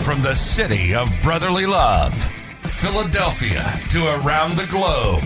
From the city of brotherly love, Philadelphia, to around the globe.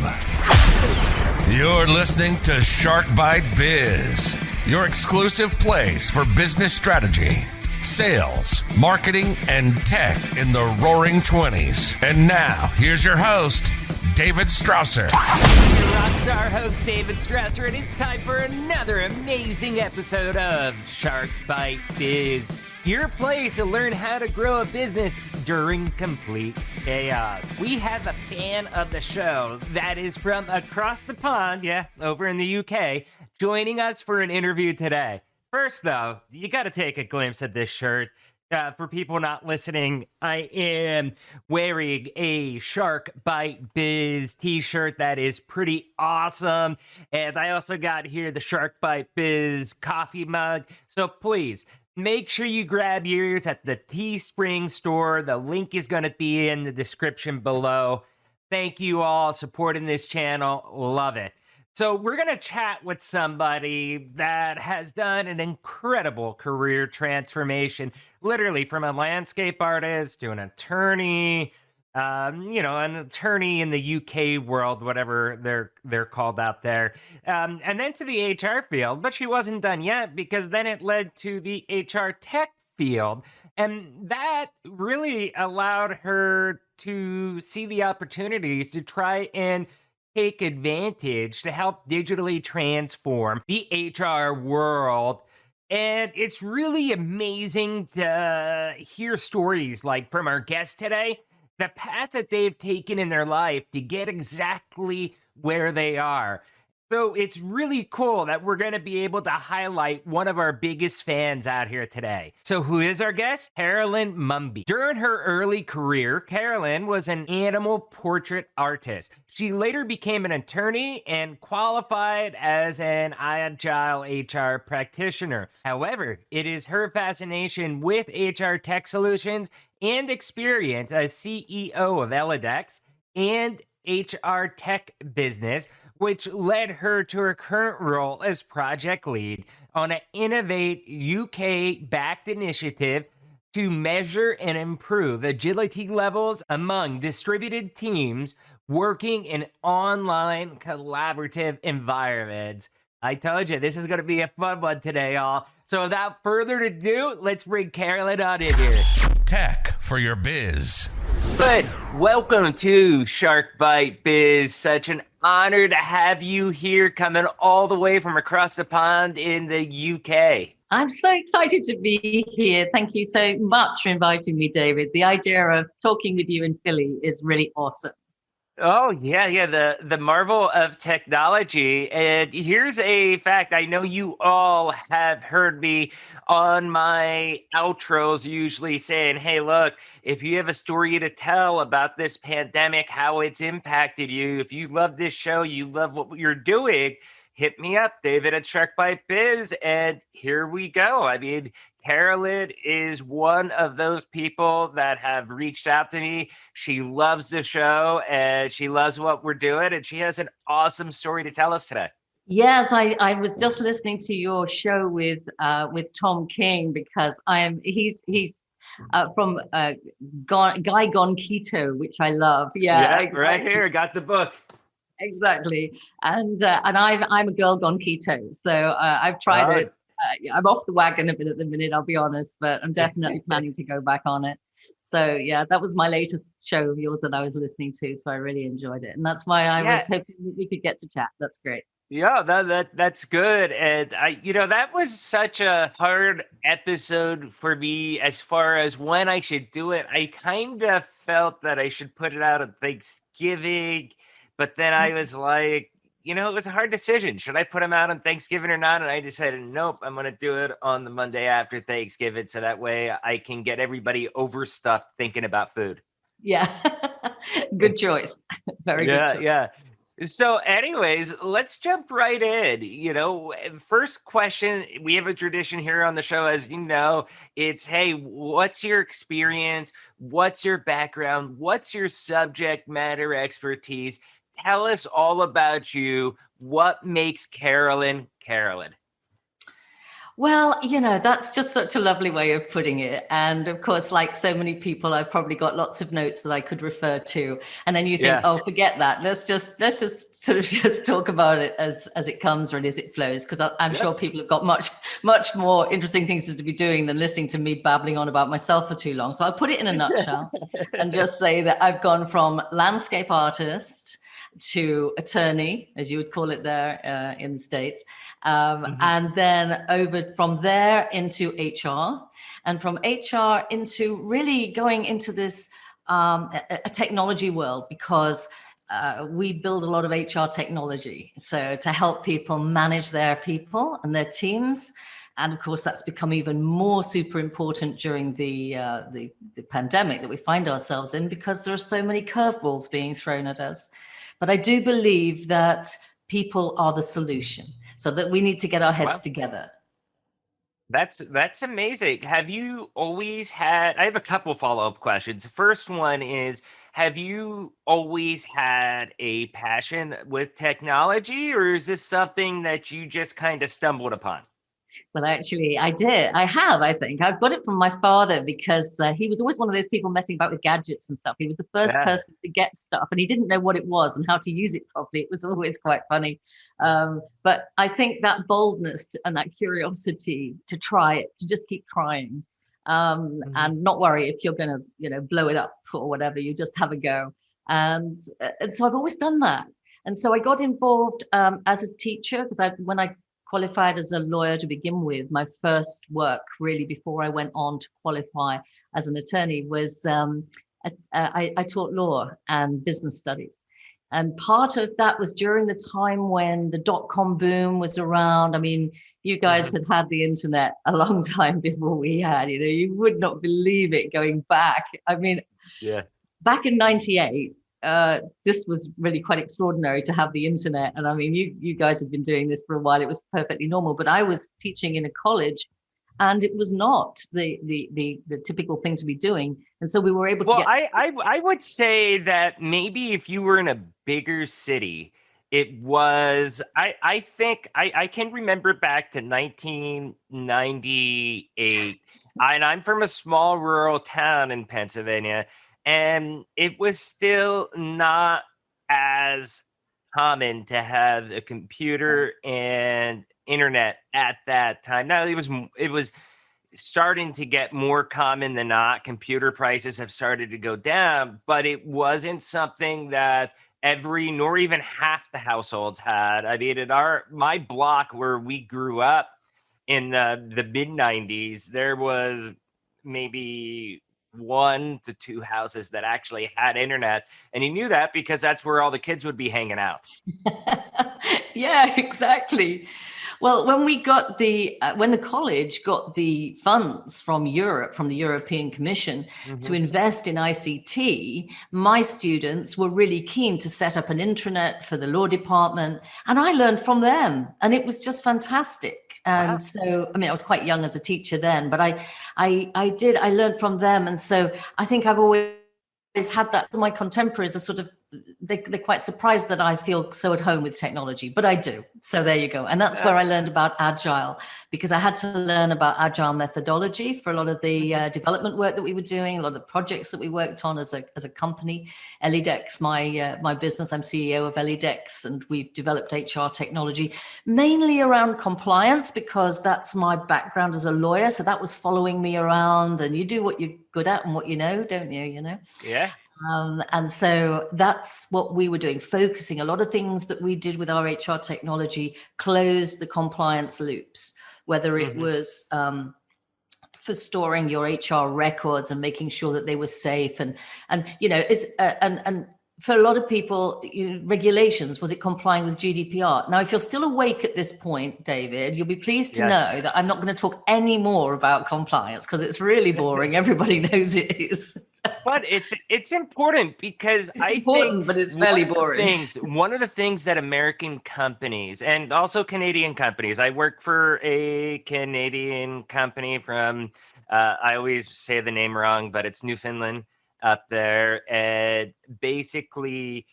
You're listening to Shark Bite Biz, your exclusive place for business strategy, sales, marketing, and tech in the roaring 20s. And now, here's your host, David Strausser. Your rockstar host, David Strausser, and it's time for another amazing episode of Shark Bite Biz, your place to learn how to grow a business during complete chaos. We have a fan of the show that is from across the pond, over in the UK, joining us for an interview today. First, though, you got to take a glimpse at this shirt. For people not listening, I am wearing a Shark Bite Biz t-shirt that is pretty awesome. And I also got here the Shark Bite Biz coffee mug. So please, make sure you grab yours at the Teespring store. The link is going to be in the description below. Thank you all supporting this channel. Love it. So we're going to chat with somebody that has done an incredible career transformation, literally from a landscape artist to an attorney, an attorney in the UK world, whatever they're called out there, and then to the HR field. But she wasn't done yet, because then it led to the HR tech field. And that really allowed her to see the opportunities to try and take advantage to help digitally transform the HR world. And it's really amazing to hear stories like from our guest today, the path that they've taken in their life to get exactly where they are. So it's really cool that we're going to be able to highlight one of our biggest fans out here today. So who is our guest? Carolyn Mumby. During her early career, Carolyn was an animal portrait artist. She later became an attorney and qualified as an agile HR practitioner. However, it is her fascination with HR tech solutions and experience as CEO of Eledecks and HR tech business, which led her to her current role as project lead on an Innovate UK-backed initiative to measure and improve agility levels among distributed teams working in online collaborative environments. I told you, this is going to be a fun one today, y'all. So without further ado, let's bring Carolyn on in here. Tech for your biz. Good. Welcome to Shark Bite Biz. Such an honor to have you here, coming all the way from across the pond in the UK. I'm so excited to be here. Thank you so much for inviting me, David. The idea of talking with you in Philly is really awesome. Oh, yeah, the marvel of technology. And here's a fact. I know you all have heard me on my outros usually saying, hey, look, if you have a story to tell about this pandemic, how it's impacted you, if you love this show, you love what you're doing, hit me up, David at Shark Bite Biz, and here we go. I mean, Carolyn is one of those people that have reached out to me. She loves the show and she loves what we're doing, and she has an awesome story to tell us today. Yes, I was just listening to your show with Tom King, because he's from Guy Gone Keto, which I love. Yeah, exactly. Right here, got the book. Exactly, and I'm a girl gone keto, so I've tried it. I'm off the wagon a bit at the minute, I'll be honest, but I'm definitely planning to go back on it. So yeah, that was my latest show of yours that I was listening to, so I really enjoyed it, and that's why I was hoping that we could get to chat. That's great. Yeah, that's good. And that was such a hard episode for me as far as when I should do it. I kind of felt that I should put it out on Thanksgiving. But then I was like, it was a hard decision. Should I put them out on Thanksgiving or not? And I decided, nope, I'm going to do it on the Monday after Thanksgiving. So that way I can get everybody overstuffed thinking about food. Yeah. Good choice. Very good choice. Yeah. So anyways, let's jump right in. First question, we have a tradition here on the show, as you know, it's, hey, what's your experience? What's your background? What's your subject matter expertise? Tell us all about you. What makes Carolyn Carolyn? Well, that's just such a lovely way of putting it. And of course, like so many people, I've probably got lots of notes that I could refer to. And then you think, Yeah. oh, forget that. Let's just sort of just talk about it as it comes or as it flows. Because I'm Yep. sure people have got much more interesting things to be doing than listening to me babbling on about myself for too long. So I'll put it in a nutshell and just say that I've gone from landscape artist to attorney, as you would call it there in the States. And then over from there into HR, and from HR into really going into this a technology world, because we build a lot of HR technology. So to help people manage their people and their teams. And of course, that's become even more super important during the pandemic that we find ourselves in, because there are so many curveballs being thrown at us. But I do believe that people are the solution, so that we need to get our heads Wow. together. That's amazing. Have you always had, I have a couple follow-up questions. The first one is, have you always had a passion with technology, or is this something that you just kind of stumbled upon? Well, actually, I did. I have, I think. I've got it from my father, because he was always one of those people messing about with gadgets and stuff. He was the first Yeah. person to get stuff, and he didn't know what it was and how to use it properly. It was always quite funny. But I think that boldness and that curiosity to try it, to just keep trying, and not worry if you're going to, blow it up or whatever. You just have a go. And so I've always done that. And so I got involved as a teacher, because when I qualified as a lawyer to begin with, my first work really before I went on to qualify as an attorney was I taught law and business studies. And part of that was during the time when the dot-com boom was around. I mean, you guys had the internet a long time before we had, you would not believe it going back. I mean, Yeah. back in 98, this was really quite extraordinary to have the internet. And I mean, you guys have been doing this for a while. It was perfectly normal, but I was teaching in a college, and it was not the typical thing to be doing. And so we were able to Well, get. I would say that maybe if you were in a bigger city, it was, I think I can remember back to 1998, and I'm from a small rural town in Pennsylvania, and it was still not as common to have a computer and internet at that time. Now it was starting to get more common than not. Computer prices have started to go down, but it wasn't something that every, nor even half the households had. I mean, my block where we grew up in the mid 90s, there was maybe 1 to 2 houses that actually had internet, and you knew that because that's where all the kids would be hanging out. Yeah, exactly. Well, when when the college got the funds from Europe, from the European Commission, to invest in ICT, my students were really keen to set up an intranet for the law department, and I learned from them, and it was just fantastic. And Wow. so, I mean, I was quite young as a teacher then, but I learned from them, and so I think I've always had that. My contemporaries are sort of, they're quite surprised that I feel so at home with technology, but I do. So there you go. And that's where I learned about agile, because I had to learn about agile methodology for a lot of the development work that we were doing, a lot of the projects that we worked on as a company. Eledecks, my business, I'm CEO of Eledecks, and we've developed HR technology mainly around compliance, because that's my background as a lawyer. So that was following me around, and you do what you're good at and what you know, don't you? Yeah. And so that's what we were doing, focusing. A lot of things that we did with our HR technology closed the compliance loops, whether it was for storing your HR records and making sure that they were safe, and for a lot of people, regulations, was it complying with GDPR? Now, if you're still awake at this point, David, you'll be pleased to know that I'm not going to talk any more about compliance, because it's really boring. Everybody knows it is. But it's important, because It's I important, think but it's fairly boring. one of the things that American companies and also Canadian companies, I work for a Canadian company from, I always say the name wrong, but it's Newfoundland up there. And basically,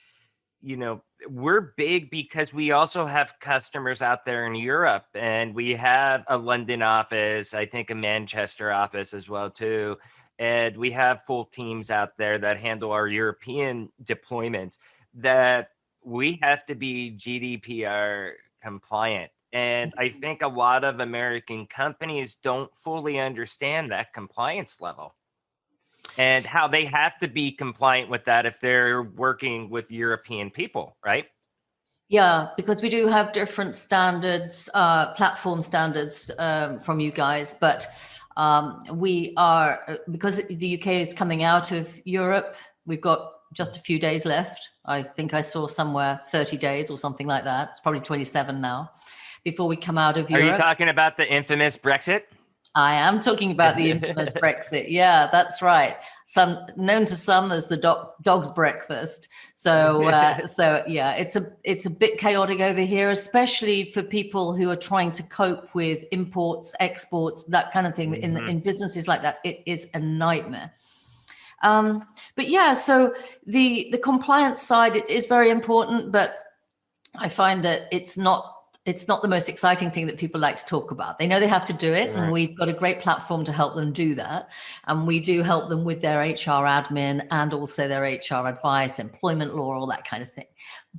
we're big because we also have customers out there in Europe, and we have a London office, I think a Manchester office as well too. And we have full teams out there that handle our European deployments, that we have to be GDPR compliant. And I think a lot of American companies don't fully understand that compliance level and how they have to be compliant with that if they're working with European people, right? Yeah, because we do have different standards, platform standards from you guys, but we are, because the UK is coming out of Europe, we've got just a few days left. I think I saw somewhere 30 days or something like that. It's probably 27 now before we come out of Europe. Are you talking about the infamous Brexit? I am talking about the infamous Brexit. Yeah, that's right. Known to some as the dog's breakfast. So yeah, it's a bit chaotic over here, especially for people who are trying to cope with imports, exports, that kind of thing. In businesses like that, it is a nightmare. But yeah, so the compliance side, it is very important, but I find that it's not the most exciting thing that people like to talk about. They know they have to do it, and we've got a great platform to help them do that. And we do help them with their HR admin and also their HR advice, employment law, all that kind of thing.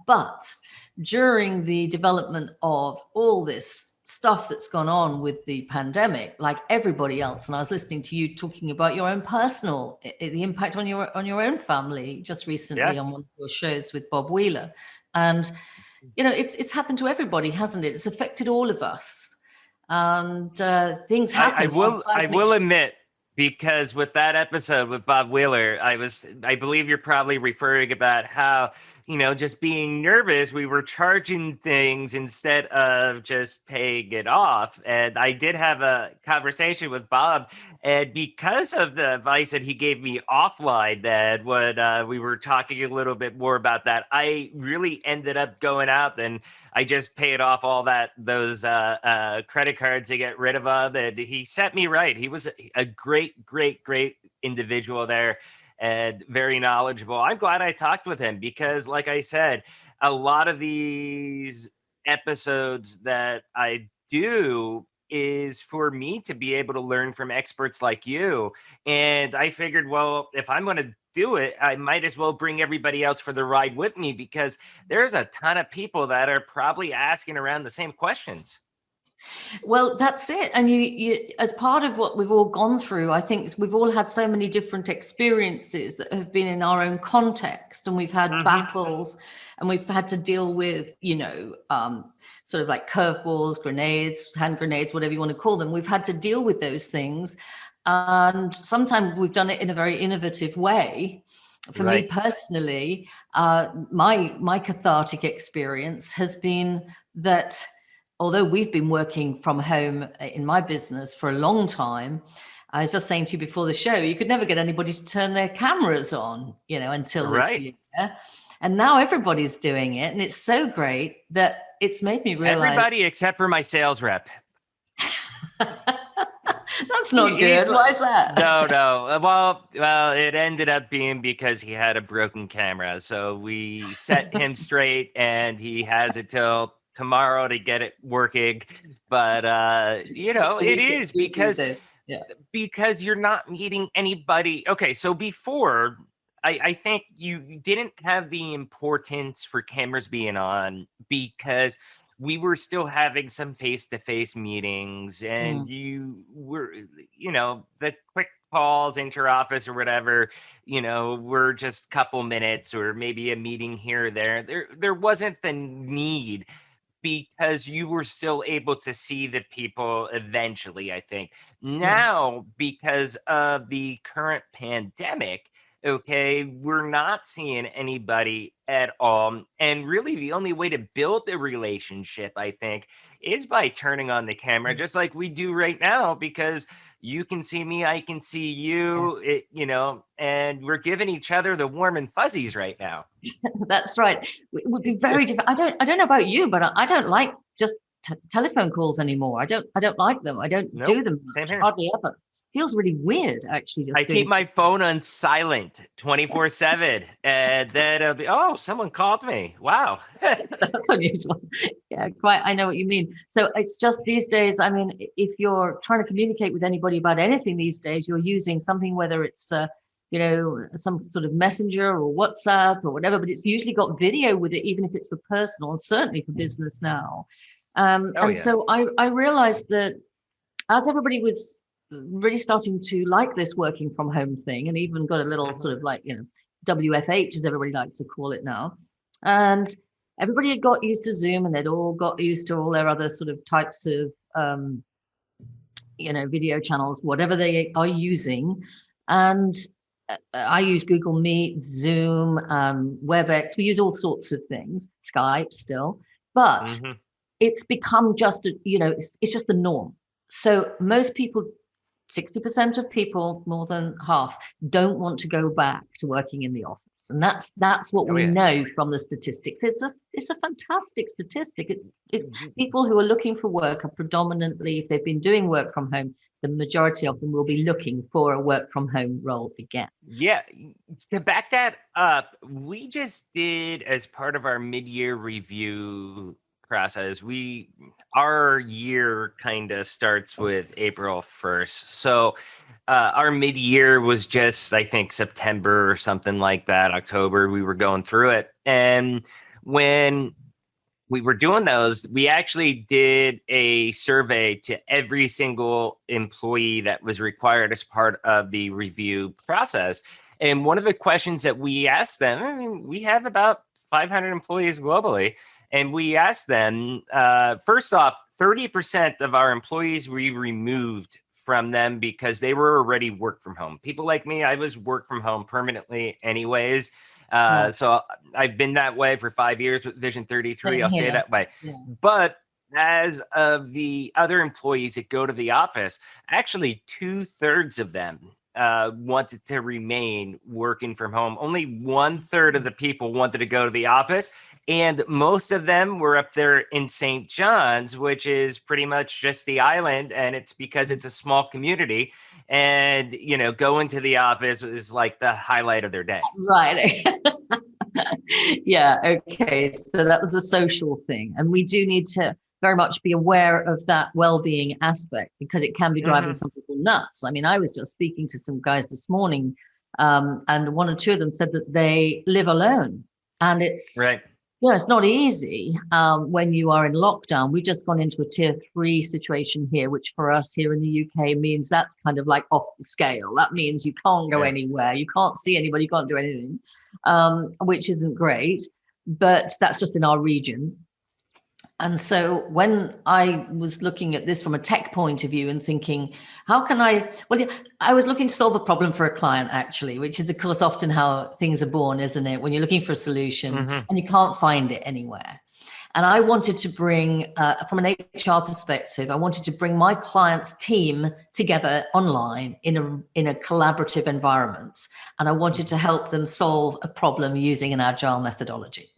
But during the development of all this stuff that's gone on with the pandemic, like everybody else, and I was listening to you talking about your own personal, the impact on your own family just recently on one of your shows with Bob Wheeler. And it's happened to everybody, hasn't it? It's affected all of us, and things happen. I will admit, because with that episode with Bob Wheeler, I believe you're probably referring about how, just being nervous, we were charging things instead of just paying it off. And I did have a conversation with Bob, and because of the advice that he gave me offline, that when we were talking a little bit more about that, I really ended up going out and I just paid off all those credit cards to get rid of them. And he set me right. He was a great individual there, and very knowledgeable. I'm glad I talked with him, because like I said, a lot of these episodes that I do is for me to be able to learn from experts like you. And I figured, well, if I'm going to do it, I might as well bring everybody else for the ride with me, because there's a ton of people that are probably asking around the same questions. Well, that's it. And you, as part of what we've all gone through, I think we've all had so many different experiences that have been in our own context, and we've had battles, and we've had to deal with, sort of like curveballs, grenades, hand grenades, whatever you want to call them. We've had to deal with those things. And sometimes we've done it in a very innovative way. For me personally, my cathartic experience has been that, although we've been working from home in my business for a long time, I was just saying to you before the show, you could never get anybody to turn their cameras on, until this year. And now everybody's doing it. And it's so great that it's made me realize. Everybody except for my sales rep. That's not good. Why is that? No. Well, it ended up being because he had a broken camera. So we set him straight, and he has it till tomorrow to get it working. But it is because you're not meeting anybody. Okay, so before, I think you didn't have the importance for cameras being on, because we were still having some face-to-face meetings, and you were, the quick calls inter-office or whatever, were just a couple minutes or maybe a meeting here or there. There wasn't the need, because you were still able to see the people eventually, I think. Now, because of the current pandemic, we're not seeing anybody at all. And really the only way to build a relationship, I think, is by turning on the camera, just like we do right now, because you can see me, I can see you, and we're giving each other the warm and fuzzies right now. That's right. It would be very different. I don't know about you, but I don't like just telephone calls anymore. I don't like them. I don't do them much, hardly ever. feels really weird, actually. Just I keep my phone on silent 24/7, and then it'll be, oh, someone called me. Wow. That's unusual. Yeah, quite. I know what you mean. So it's just these days, I mean, if you're trying to communicate with anybody about anything these days, you're using something, whether it's, some sort of messenger or WhatsApp or whatever, but it's usually got video with it, even if it's for personal, and certainly for business now. So I realized that as everybody was really starting to like this working from home thing, and even got a little sort of like, WFH, as everybody likes to call it now. And everybody had got used to Zoom, and they'd all got used to all their other sort of types of, video channels, whatever they are using. And I use Google Meet, Zoom, WebEx. We use all sorts of things, Skype still, but it's become just, it's just the norm. So most people, 60% of people, more than half, don't want to go back to working in the office, and that's what we know from the statistics. It's a fantastic statistic. It's people who are looking for work are predominantly, if they've been doing work from home, the majority of them will be looking for a work from home role again. Yeah, to back that up, we just did, as part of our mid-year review process, our year kind of starts with April 1st. So our mid-year was just, I think, September or something like that, October. We were going through it. And when we were doing those, we actually did a survey to every single employee that was required as part of the review process. And one of the questions that we asked them, I mean, we have about 500 employees globally, and we asked them, first off, 30% of our employees we removed from them because they were already work from home. People like me, I was work from home permanently anyways. So I've been that way for 5 years with Vision 33. I'll say that way. Yeah. But as of the other employees that go to the office, actually 2/3 of them wanted to remain working from home. Only 1/3 of the people wanted to go to the office. And most of them were up there in St. John's, which is pretty much just the island. And it's because it's a small community. And, going to the office is like the highlight of their day. Right. Yeah. Okay. So that was a social thing. And we do need to very much be aware of that well-being aspect, because it can be driving some people nuts. I mean, I was just speaking to some guys this morning, and one or two of them said that they live alone, and it's right. It's not easy when you are in lockdown. We've just gone into a tier 3 situation here, which for us here in the UK means that's kind of like off the scale. That means you can't go anywhere, you can't see anybody, you can't do anything, which isn't great, but that's just in our region. And so when I was looking at this from a tech point of view and thinking, how can I was looking to solve a problem for a client, actually, which is, of course, often how things are born, isn't it? When you're looking for a solution and you can't find it anywhere. And I wanted to bring, from an HR perspective, I wanted to bring my client's team together online in a collaborative environment. And I wanted to help them solve a problem using an agile methodology.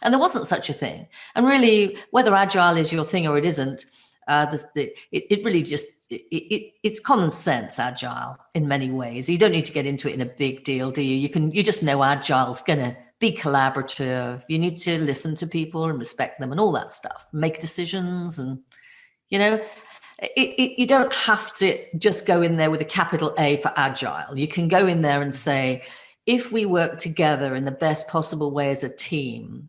And there wasn't such a thing. And really, whether agile is your thing or it isn't, it really just, it's common sense, agile, in many ways. You don't need to get into it in a big deal, do you? You just know agile's going to be collaborative. You need to listen to people and respect them and all that stuff. Make decisions and, you don't have to just go in there with a capital A for agile. You can go in there and say, if we work together in the best possible way as a team,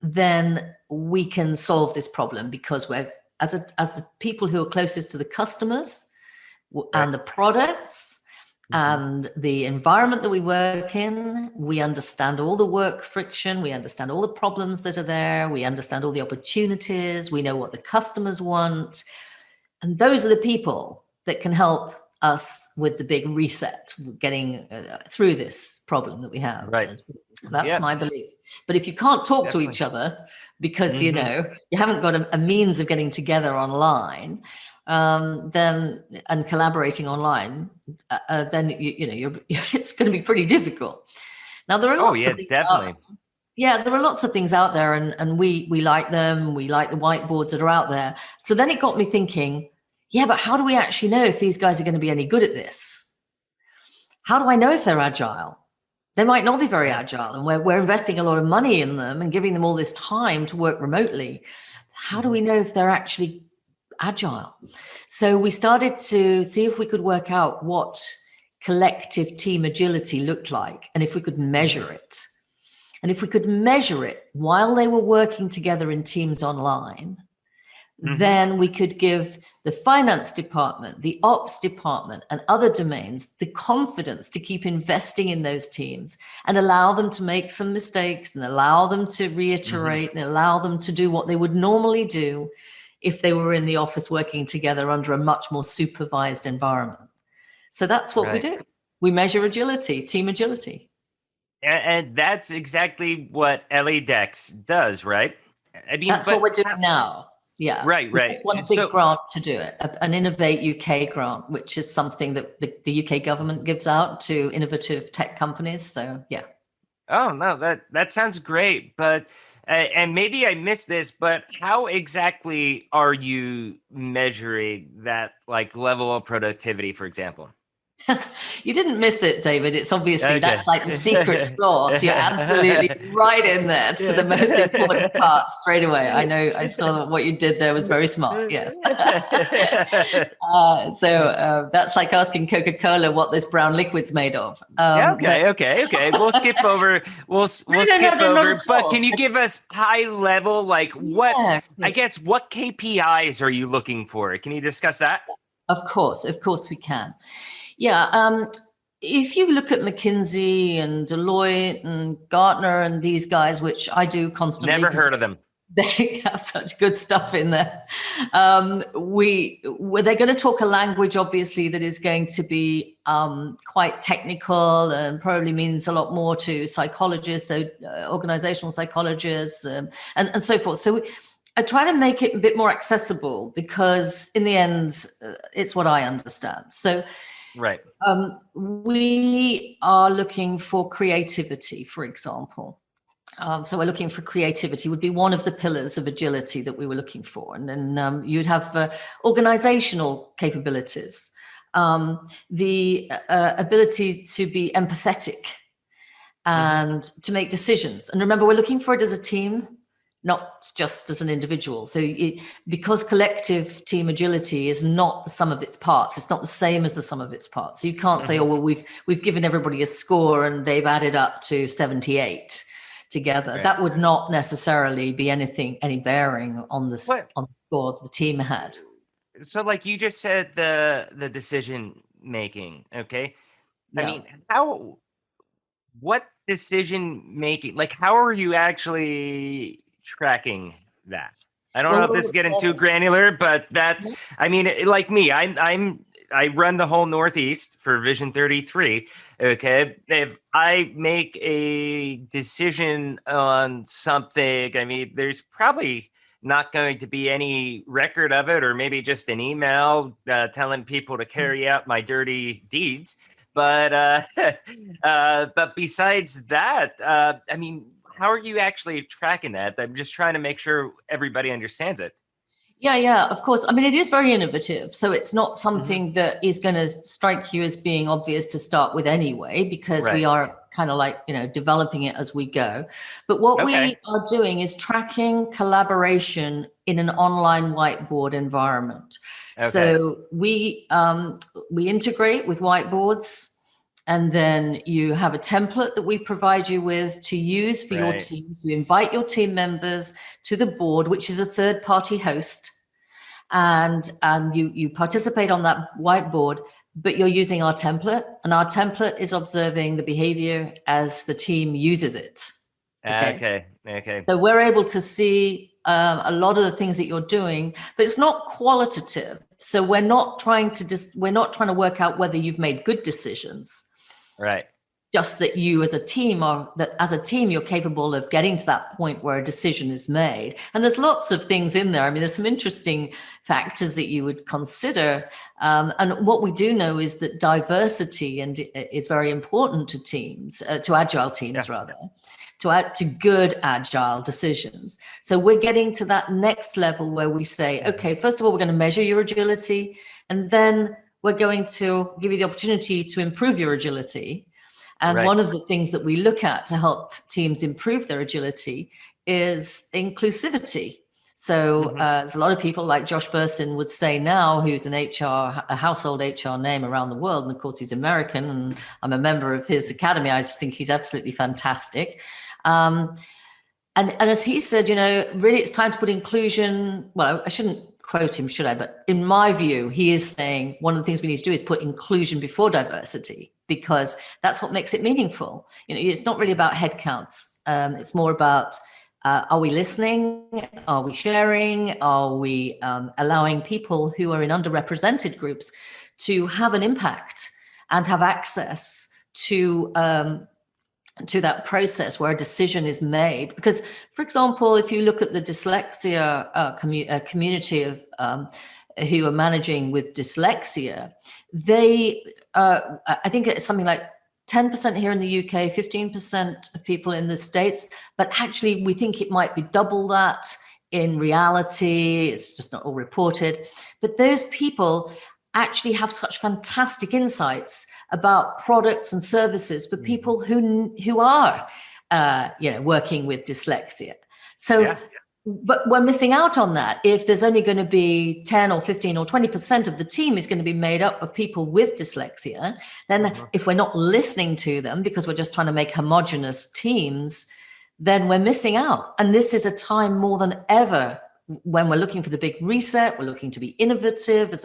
then we can solve this problem, because we're as the people who are closest to the customers and the products and the environment that we work in, we understand all the work friction, we understand all the problems that are there, we understand all the opportunities, we know what the customers want, and those are the people that can help us with the big reset, getting through this problem that we have. Right. That's my belief. But if you can't talk to each other because, you haven't got a means of getting together online, then and collaborating online, then, it's going to be pretty difficult. Now, there are lots of things definitely. There are lots of things out there, and we like them. We like the whiteboards that are out there. So then it got me thinking, yeah, but how do we actually know if these guys are going to be any good at this? How do I know if they're agile? They might not be very agile, and we're investing a lot of money in them and giving them all this time to work remotely. How do we know if they're actually agile? So we started to see if we could work out what collective team agility looked like, and if we could measure it. And if we could measure it while they were working together in teams online, then we could give the finance department, the ops department, and other domains the confidence to keep investing in those teams and allow them to make some mistakes and allow them to reiterate and allow them to do what they would normally do if they were in the office working together under a much more supervised environment. So that's what we do. We measure agility, team agility. And that's exactly what Eledecks does, right? I mean, that's what we're doing now. Yeah. Right. We just want a big grant to do it, an Innovate UK grant, which is something that the UK government gives out to innovative tech companies. So, yeah. Oh, no, that sounds great. But, and maybe I missed this, but how exactly are you measuring that like level of productivity, for example? You didn't miss it, David. It's obviously that's like the secret sauce. You're absolutely right in there to the most important part straight away. I know. I saw that what you did there was very smart. Yes. So that's like asking Coca-Cola what this brown liquid's made of. Okay. We'll skip over. We'll skip over. But can you give us high level, like what? Yeah. I guess what KPIs are you looking for? Can you discuss that? Of course we can. Yeah, if you look at McKinsey and Deloitte and Gartner and these guys, which I do constantly. Never heard of them. They have such good stuff in there. They're going to talk a language, obviously, that is going to be quite technical and probably means a lot more to psychologists, so organizational psychologists and so forth. So I try to make it a bit more accessible because in the end, it's what I understand. So. Right. We are looking for creativity, for example. So we're looking for creativity would be one of the pillars of agility that we were looking for. And then you'd have organizational capabilities, the ability to be empathetic and to make decisions. And remember, we're looking for it as a team, not just as an individual. So because collective team agility is not the sum of its parts, it's not the same as the sum of its parts. So you can't say, oh, well, we've given everybody a score and they've added up to 78 together. Right. That would not necessarily be any bearing on the score the team had. So like you just said, the decision making, okay? Yeah. I mean, what decision making, like how are you actually tracking that? I don't know if this is getting too granular, but that's, I mean, like me, I run the whole Northeast for Vision 33. Okay. If I make a decision on something, I mean, there's probably not going to be any record of it, or maybe just an email telling people to carry out my dirty deeds. But besides that, I mean, how are you actually tracking that? I'm just trying to make sure everybody understands it. Yeah, of course. I mean, it is very innovative. So it's not something that is going to strike you as being obvious to start with anyway, because we are kind of like, developing it as we go. But what we are doing is tracking collaboration in an online whiteboard environment. Okay. So we integrate with whiteboards. And then you have a template that we provide you with to use for your teams. You invite your team members to the board, which is a third-party host, and you participate on that whiteboard, but you're using our template, and our template is observing the behavior as the team uses it. Okay. So we're able to see a lot of the things that you're doing, but it's not qualitative. So we're not trying to work out whether you've made good decisions. Right. Just that you as a team you're capable of getting to that point where a decision is made. And there's lots of things in there. I mean, there's some interesting factors that you would consider. And what we do know is that diversity is very important to teams, to agile teams rather, to good agile decisions. So we're getting to that next level where we say, okay, first of all, we're going to measure your agility, and then we're going to give you the opportunity to improve your agility. And one of the things that we look at to help teams improve their agility is inclusivity. So there's a lot of people like Josh Bersin would say now, who's a household HR name around the world. And of course, he's American, and I'm a member of his academy. I just think he's absolutely fantastic. And as he said, really it's time to put inclusion. Well, I shouldn't quote him, should I? But in my view, he is saying one of the things we need to do is put inclusion before diversity, because that's what makes it meaningful. It's not really about headcounts. It's more about, are we listening? Are we sharing? Are we allowing people who are in underrepresented groups to have an impact and have access to that process where a decision is made? Because, for example, if you look at the dyslexia community of who are managing with dyslexia, they, I think it's something like 10% here in the UK, 15% of people in the States, but actually we think it might be double that in reality. It's just not all reported. But those people actually have such fantastic insights about products and services for people who are, working with dyslexia. So, but we're missing out on that. If there's only going to be 10 or 15 or 20% of the team is going to be made up of people with dyslexia, then if we're not listening to them because we're just trying to make homogenous teams, then we're missing out. And this is a time more than ever when we're looking for the big reset. We're looking to be innovative as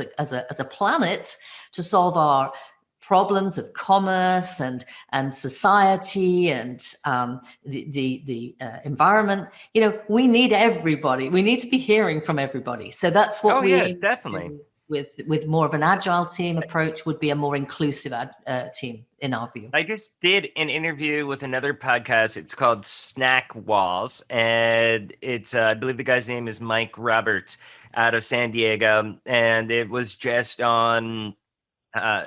a planet to solve our problems of commerce and society and the environment. We need everybody. We need to be hearing from everybody. So that's what definitely. With more of an agile team approach would be a more inclusive team, in our view. I just did an interview with another podcast. It's called Snack Walls, and it's I believe the guy's name is Mike Roberts out of San Diego, and it was just on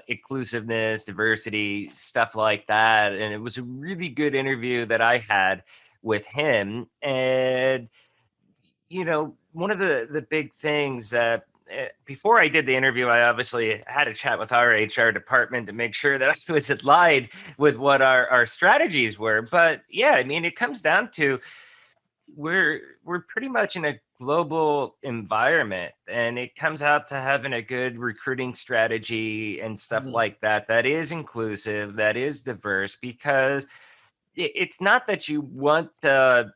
inclusiveness, diversity, stuff like that. And it was a really good interview that I had with him. And, one of the big things that before I did the interview, I obviously had a chat with our HR department to make sure that I was aligned with what our strategies were. But yeah, it comes down to we're pretty much in a global environment, and it comes out to having a good recruiting strategy and stuff like that is inclusive, that is diverse, because it's not that you want to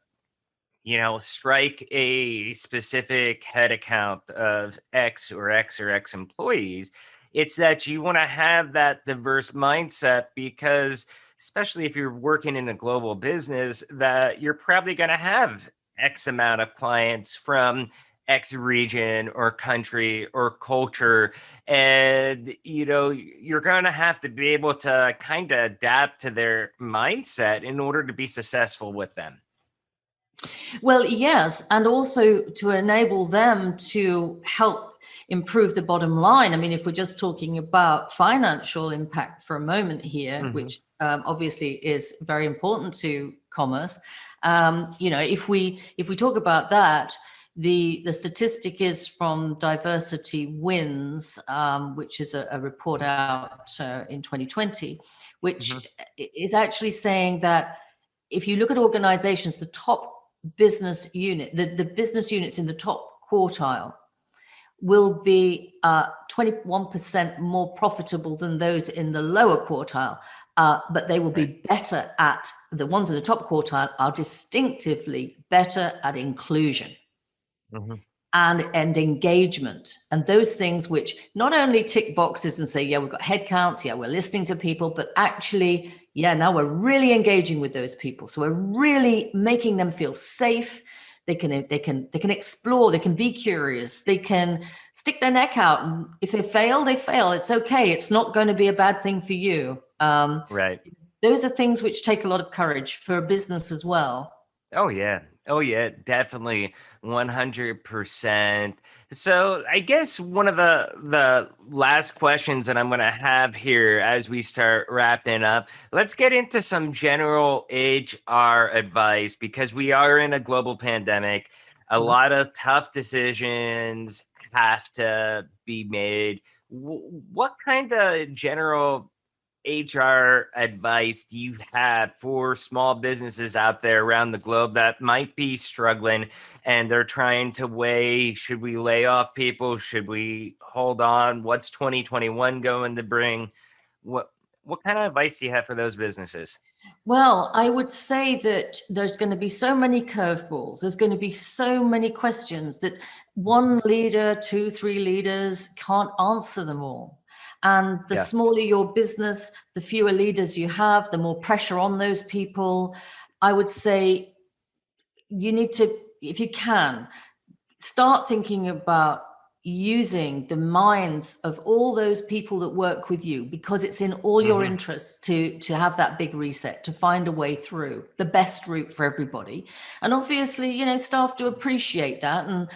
strike a specific head account of X or X or X employees. It's that you want to have that diverse mindset, because especially if you're working in a global business, that you're probably going to have X amount of clients from X region or country or culture. And, you're going to have to be able to kind of adapt to their mindset in order to be successful with them. Well, yes, and also to enable them to help improve the bottom line. If we're just talking about financial impact for a moment here, which obviously is very important to commerce, if we talk about that, the statistic is from Diversity Wins, which is a report out in 2020, which is actually saying that if you look at organizations, the top business unit, the business units in the top quartile will be 21% more profitable than those in the lower quartile, but they will be better at, the ones in the top quartile are distinctively better at inclusion and engagement, and those things which not only tick boxes and say, yeah, we've got head counts, yeah, we're listening to people, but actually, yeah, now we're really engaging with those people. So we're really making them feel safe. They can explore, they can be curious, they can stick their neck out. And if they fail, they fail. It's okay. It's not going to be a bad thing for you. Right. Those are things which take a lot of courage for a business as well. Oh, yeah. Oh yeah, definitely 100%. So I guess one of the last questions that I'm going to have here as we start wrapping up, let's get into some general HR advice because we are in a global pandemic. A Mhm. lot of tough decisions have to be made. What kind of general HR advice do you have for small businesses out there around the globe that might be struggling and they're trying to weigh, should we lay off people? Should we hold on? What's 2021 going to bring? What what kind of advice do you have for those businesses? Well, I would say that there's going to be so many curveballs. There's going to be so many questions that one leader, two, three leaders can't answer them all. And the Yeah. smaller your business, the fewer leaders you have, the more pressure on those people. I would say you need to, if you can, start thinking about using the minds of all those people that work with you, because it's in all your Hmm. interests to have that big reset, to find a way through the best route for everybody. And obviously, staff do appreciate that, and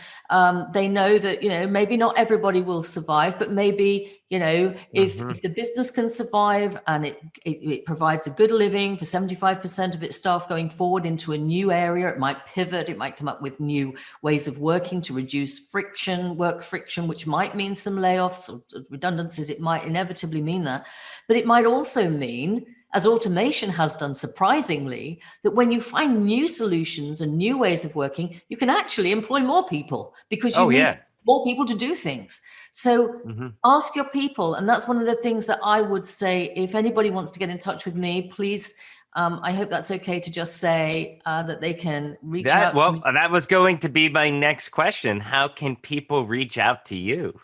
they know that maybe not everybody will survive, but maybe Hmm. if the business can survive and it provides a good living for 75% of its staff going forward into a new area, it might pivot, it might come up with new ways of working to reduce work friction, which might mean some layoffs or redundancies. It might inevitably mean that, but it might also mean, as automation has done surprisingly, that when you find new solutions and new ways of working, you can actually employ more people because you Oh need yeah. more people to do things. So Hmm. ask your people. And that's one of the things that I would say, if anybody wants to get in touch with me, please, I hope that's okay to just say that they can reach That out to well, me. that was going to be my next question. How can people reach out to you?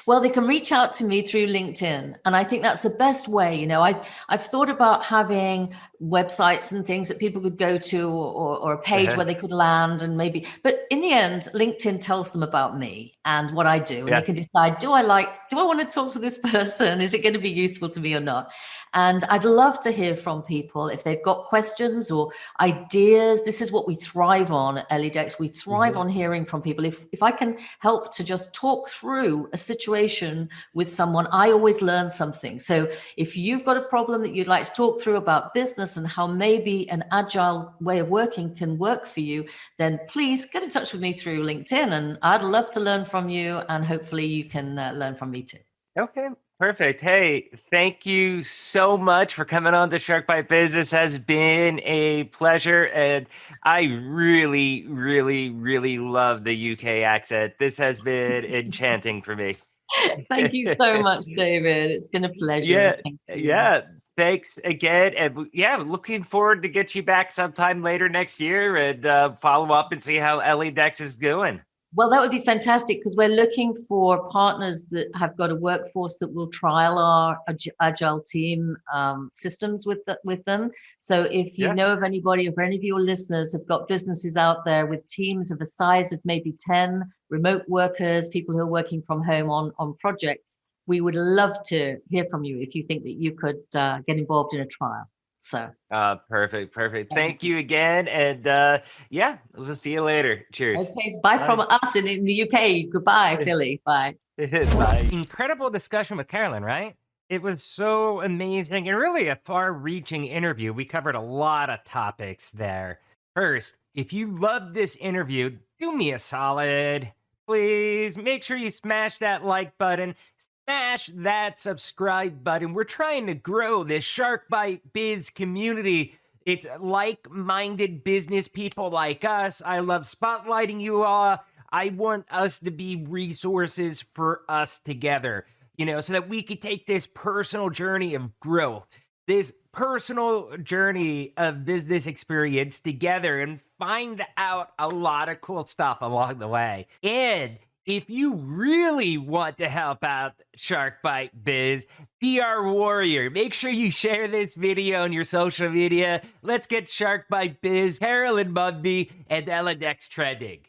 Well, they can reach out to me through LinkedIn, and I think that's the best way. I've thought about having websites and things that people could go to, or a page Uh-huh. where they could land, and maybe. But in the end, LinkedIn tells them about me and what I do, and they Yeah. can decide: do I want to talk to this person? Is it going to be useful to me or not? And I'd love to hear from people if they've got questions or ideas. This is what we thrive on at Eledecks. We thrive Hmm. on hearing from people. If I can help to just talk through a situation with someone, I always learn something. So if you've got a problem that you'd like to talk through about business and how maybe an agile way of working can work for you, then please get in touch with me through LinkedIn, and I'd love to learn from you, and hopefully you can learn from me too. Okay, perfect. Hey, thank you so much for coming on to Shark Bite Biz. This has been a pleasure, and I really, really, really love the UK accent. This has been enchanting for me. Thank you so much, David. It's been a pleasure. Yeah, Thank you. yeah. Thanks again, and yeah, looking forward to get you back sometime later next year and follow up and see how Eledecks is doing. Well, that would be fantastic, because we're looking for partners that have got a workforce that will trial our agile team systems with them. So if you Yeah. know of anybody, or if any of your listeners have got businesses out there with teams of a size of maybe 10 remote workers, people who are working from home on projects, we would love to hear from you if you think that you could get involved in a trial. So, Perfect, perfect. Thank you again, and yeah, we'll see you later. Cheers. okay, bye from Bye. us in the UK. Goodbye, Philly. Bye. Bye. Incredible discussion with Carolyn, right? It was so amazing and really a far reaching interview. We covered a lot of topics there. First, if you loved this interview, do me a solid. Please make sure you smash that like button, smash that subscribe button. We're trying to grow this Shark Bite Biz community. It's like minded business people like us. I love spotlighting you all. I want us to be resources for us together, so that we could take this personal journey of growth, this personal journey of business experience together and find out a lot of cool stuff along the way. And if you really want to help out Shark Bite Biz, be our warrior. Make sure you share this video on your social media. Let's get Shark Bite Biz, Carolyn Mumby, and Eledecks trending.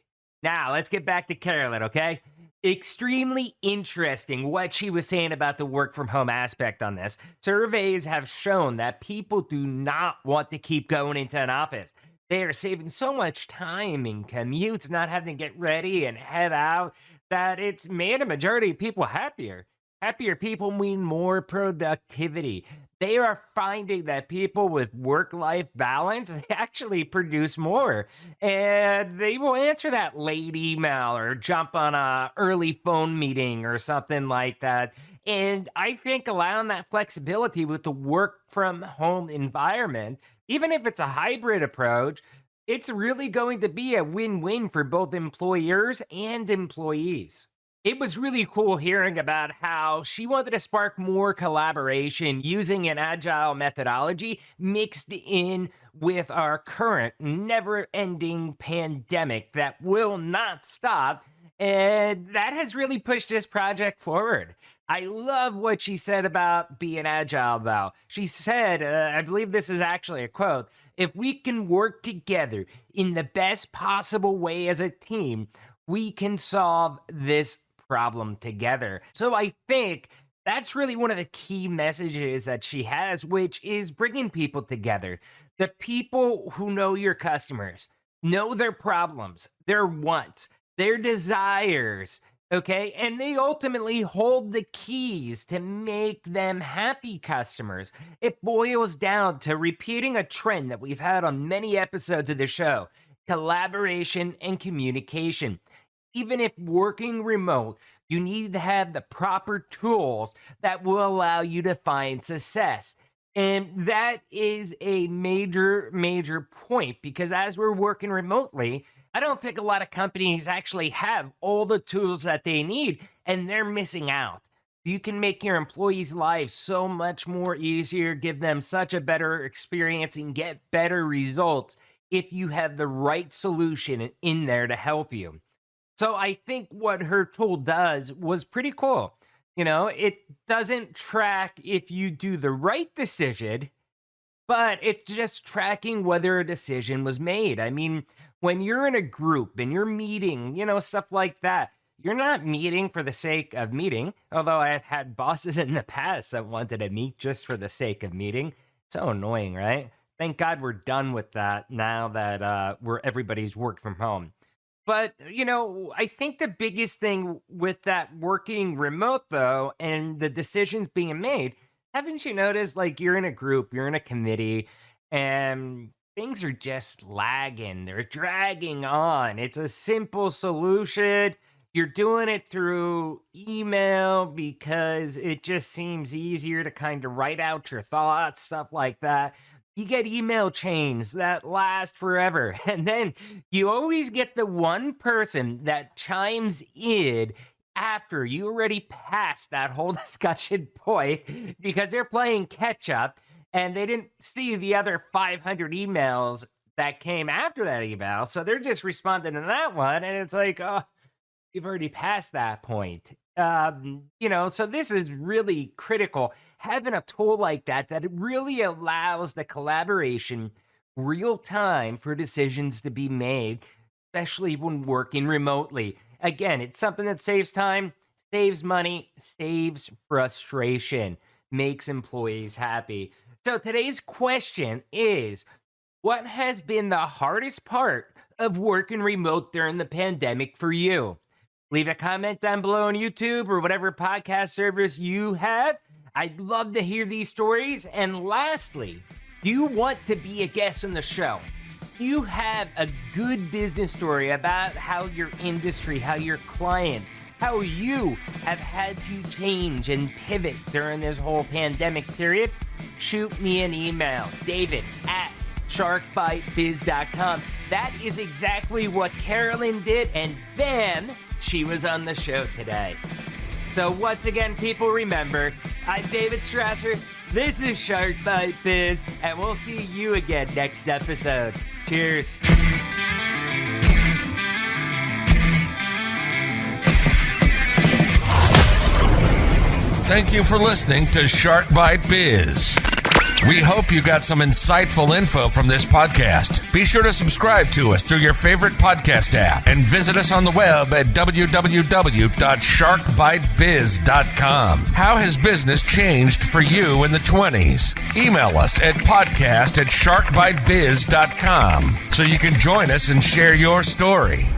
Now, let's get back to Carolyn, okay? Extremely interesting what she was saying about the work from home aspect on this. Surveys have shown that people do not want to keep going into an office. They are saving so much time in commutes, not having to get ready and head out, that it's made a majority of people happier. Happier people mean more productivity. They are finding that people with work-life balance actually produce more. And they will answer that late email or jump on a early phone meeting or something like that. And I think allowing that flexibility with the work from home environment, even if it's a hybrid approach, it's really going to be a win-win for both employers and employees. It was really cool hearing about how she wanted to spark more collaboration using an agile methodology mixed in with our current never ending pandemic that will not stop. And that has really pushed this project forward. I love what she said about being agile, though. She said, I believe this is actually a quote, if we can work together in the best possible way as a team, we can solve this problem together. So I think that's really one of the key messages that she has, which is bringing people together. The people who know your customers, know their problems, their wants, their desires, okay? And they ultimately hold the keys to make them happy customers. It boils down to repeating a trend that we've had on many episodes of the show: collaboration and communication. Even if working remote, you need to have the proper tools that will allow you to find success. And that is a major, major point, because as we're working remotely, I don't think a lot of companies actually have all the tools that they need, and they're missing out. You can make your employees' lives so much more easier, give them such a better experience, and get better results if you have the right solution in there to help you. So I think what her tool does was pretty cool. You know, it doesn't track if you do the right decision, but it's just tracking whether a decision was made. I mean, when you're in a group and you're meeting, stuff like that, you're not meeting for the sake of meeting. Although I've had bosses in the past that wanted to meet just for the sake of meeting. So annoying, right? Thank God we're done with that now that everybody's work from home. But, I think the biggest thing with that working remote, though, and the decisions being made, haven't you noticed, like, you're in a group, you're in a committee, and things are just lagging. They're dragging on. It's a simple solution. You're doing it through email because it just seems easier to kind of write out your thoughts, stuff like that. You get email chains that last forever. And then you always get the one person that chimes in after you already passed that whole discussion point because they're playing catch up and they didn't see the other 500 emails that came after that email. So they're just responding to that one. And it's like, oh, you've already passed that point. So this is really critical. Having a tool like that it really allows the collaboration real time for decisions to be made, especially when working remotely. Again, it's something that saves time, saves money, saves frustration, makes employees happy. So today's question is, what has been the hardest part of working remote during the pandemic for you? Leave a comment down below on YouTube or whatever podcast service you have. I'd love to hear these stories. And lastly, do you want to be a guest on the show? Do you have a good business story about how your industry, how your clients, how you have had to change and pivot during this whole pandemic period? Shoot me an email, david@sharkbitebiz.com. That is exactly what Carolyn did, and then she was on the show today. So once again, people, remember, I'm David Strausser. This is Shark Bite Biz, and we'll see you again next episode. Cheers. Thank you for listening to Shark Bite Biz. We hope you got some insightful info from this podcast. Be sure to subscribe to us through your favorite podcast app and visit us on the web at www.sharkbitebiz.com. How has business changed for you in the 20s? Email us at podcast@sharkbitebiz.com so you can join us and share your story.